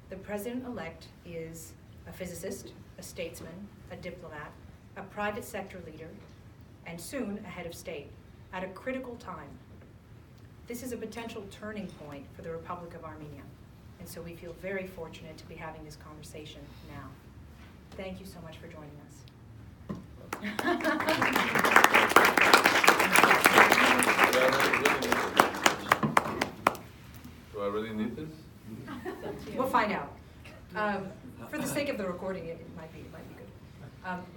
The president-elect is a physicist, a statesman, a diplomat, a private sector leader, and soon a head of state, at a critical time. This is a potential turning point for the Republic of Armenia, and so we feel very fortunate to be having this conversation now. Thank you so much for joining us. Do I really need this? We'll find out. For the sake of the recording, it might be good.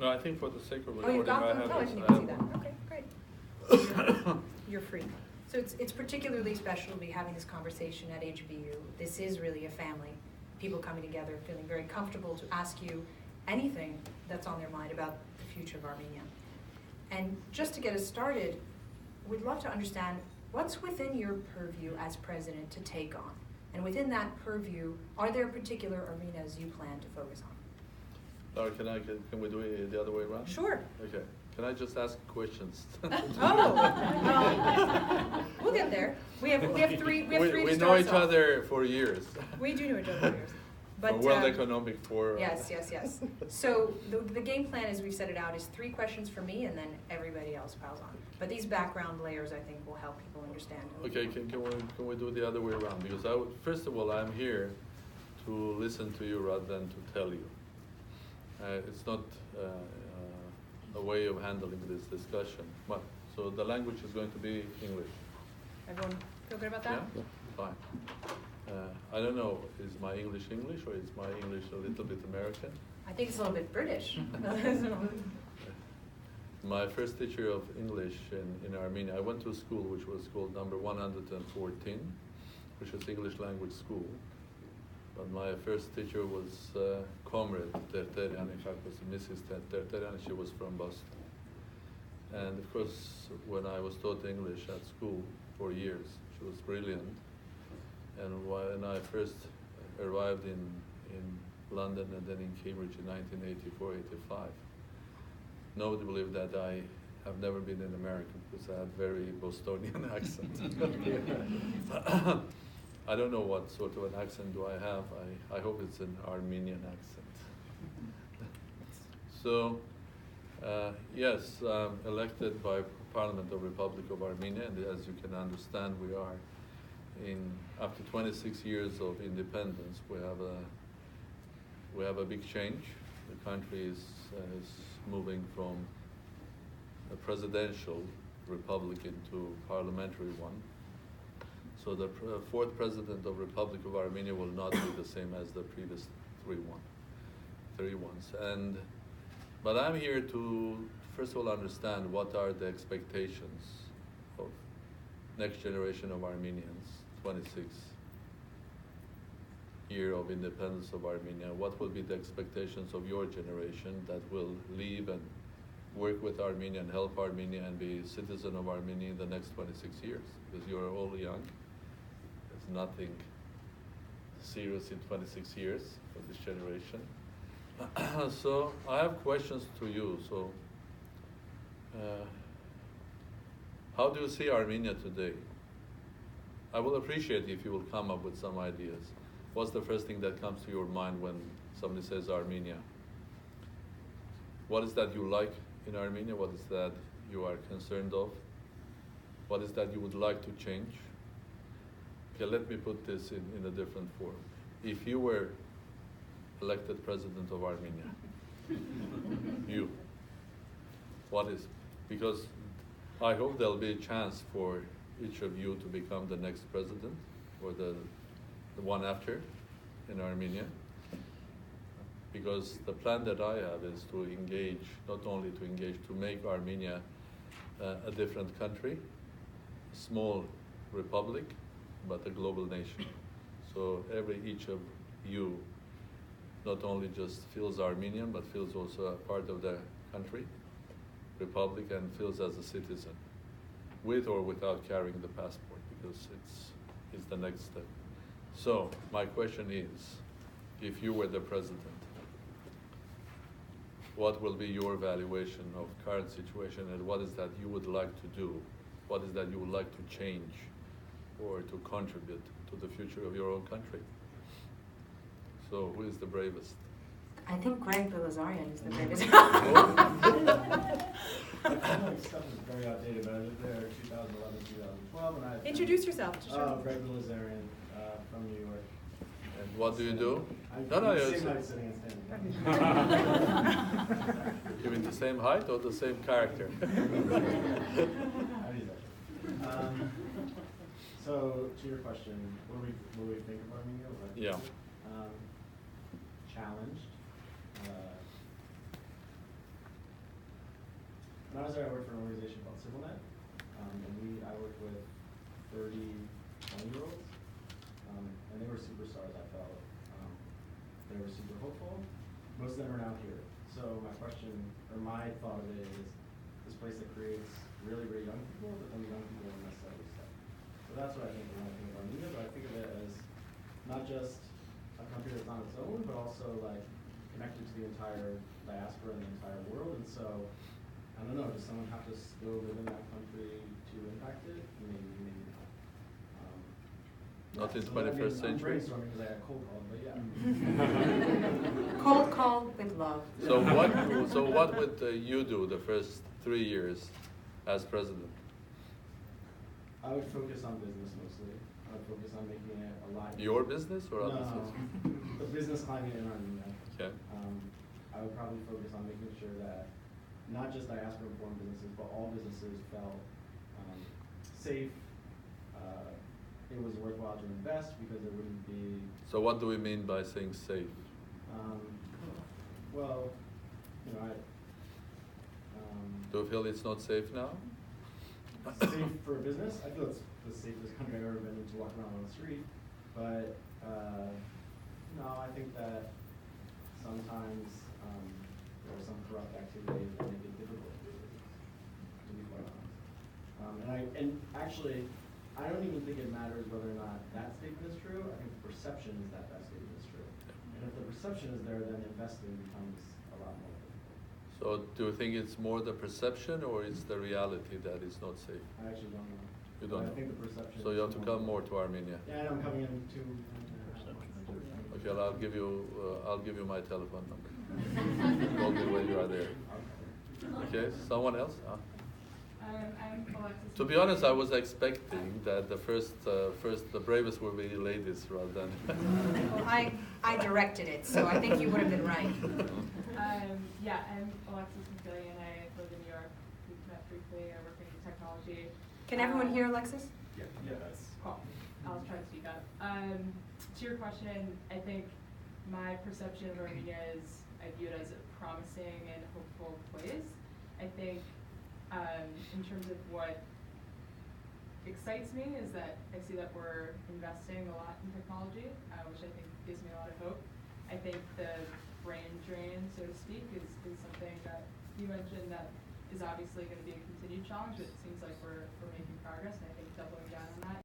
No, I think for the sake of Oh, you've recording, got I them? have Oh, I this. didn't even see that. Okay, great. You're free. So it's particularly special to be having this conversation at AGBU. This is really a family, people coming together, feeling very comfortable to ask you anything that's on their mind about the future of Armenia. And just to get us started, we'd love to understand what's within your purview as president to take on. And within that purview, are there particular arenas you plan to focus on? Laura, can we do it the other way around? Sure. Okay. Can I just ask questions? We'll get there. We have three. We know each other for years. We do know each other for years. But World Economic Forum. Yes. So the game plan, as we've set it out, is 3 questions for me, and then everybody else piles on. But these background layers, I think, will help people understand. Okay, can we do it the other way around? Because first of all, I'm here to listen to you rather than to tell you. It's not a way of handling this discussion. So the language is going to be English. Everyone feel good about that? Yeah? Fine. I don't know, is my English or is my English a little bit American? I think it's a little bit British. My first teacher of English in Armenia, I went to a school which was called number 114, which is English language school. But my first teacher was Comrade Terterian, in fact was Mrs. Terterian, she was from Boston. And of course, when I was taught English at school for years, she was brilliant. And when I first arrived in London and then in Cambridge in 1984-85, nobody believed that I have never been an American because I had very Bostonian accent. I don't know what sort of an accent do I have. I hope it's an Armenian accent. So, yes, elected by Parliament of Republic of Armenia, and as you can understand, we are after 26 years of independence, we have a big change. The country is moving from a presidential republic into parliamentary one. So the 4th president of Republic of Armenia will not be the same as the previous three ones. But I'm here to first of all understand what are the expectations of next generation of Armenians, 26 year of independence of Armenia. What will be the expectations of your generation that will live and work with Armenia and help Armenia and be a citizen of Armenia in the next 26 years? Because you're all young. There's nothing serious in 26 years for this generation. So I have questions to you. So how do you see Armenia today? I will appreciate if you will come up with some ideas. What's the first thing that comes to your mind when somebody says Armenia? What is that you like in Armenia? What is that you are concerned of? What is that you would like to change? Okay, let me put this in a different form. If you were elected president of Armenia, you, what is, because I hope there'll be a chance for each of you to become the next president or the one after in Armenia, because the plan that I have is to engage, not only to engage, to make Armenia a different country, a small republic, but a global nation. So each of you not only just feels Armenian, but feels also a part of the country, republic, and feels as a citizen, with or without carrying the passport, because it's the next step. So my question is, if you were the president, what will be your evaluation of current situation, and what is that you would like to do? What is that you would like to change or to contribute to the future of your own country? So who is the bravest? I think Greg Bilazarian is the bravest. Some of the stuff is very outdated, but I lived there 2011, 2012, and I... Introduce yourself. Greg Bilazarian from New York. And what do you do? Same height, sitting and standing. You mean the same height or the same character? So, to your question, what do we think of Armenia? Yeah. Challenged. When I was there, I worked for an organization called CivilNet, and I worked with 30 20-year-olds, and they were superstars, I felt. They were super hopeful. Most of them are now here. So my question, or my thought of it is, this place that creates really, really young people, but then the young people don't necessarily stay. So that's what I think when I think of Armenia, but I think of it as not just a country that's on its own, but also like connected to the entire diaspora and the entire world. And so, I don't know, does someone have to still live in that country to impact it? Maybe not. Not in 21st century? I'm brainstorming because I got cold called, but yeah. Cold call with love. So what would you do the first 3 years as president? I would focus on business mostly. I would focus on making it a lot easier. Your business or other business? The business climate in Armenia. Okay. I would probably focus on making sure that not just diaspora-informed businesses, but all businesses felt safe. It was worthwhile to invest because it wouldn't be. So what do we mean by saying safe? Well, Do you feel it's not safe now? safe for a business. I feel it's the safest country I've ever been to walk around on the street. But no, I think that sometimes there are some corrupt activities that make it difficult to do business, to be quite honest. And actually, I don't even think it matters whether or not that statement is true. I think the perception is that statement is true. And if the perception is there, then investing becomes a lot more difficult. So do you think it's more the perception or it's the reality that it's not safe? I actually don't know. You don't know? I think the perception. So you have to come more to Armenia. Yeah, and I'm coming in to. Okay, I'll give you my telephone number. Call me when you are there. Okay, someone else? Huh? I'm Alexis. To be honest, I was expecting that the the bravest would be ladies rather than. Well, I directed it, so I think you would have been right. Yeah, I'm Alexis McGillian. I live in New York. We've met briefly. I work in technology. Can everyone hear Alexis? Yeah, that's cool. I'll try to speak up. To your question, I think my perception of Armenia is I view it as a promising and hopeful place. I think in terms of what excites me is that I see that we're investing a lot in technology, which I think gives me a lot of hope. I think the brain drain, so to speak, is something that you mentioned that is obviously going to be a continued challenge, but it seems like we're making progress, and I think doubling down on that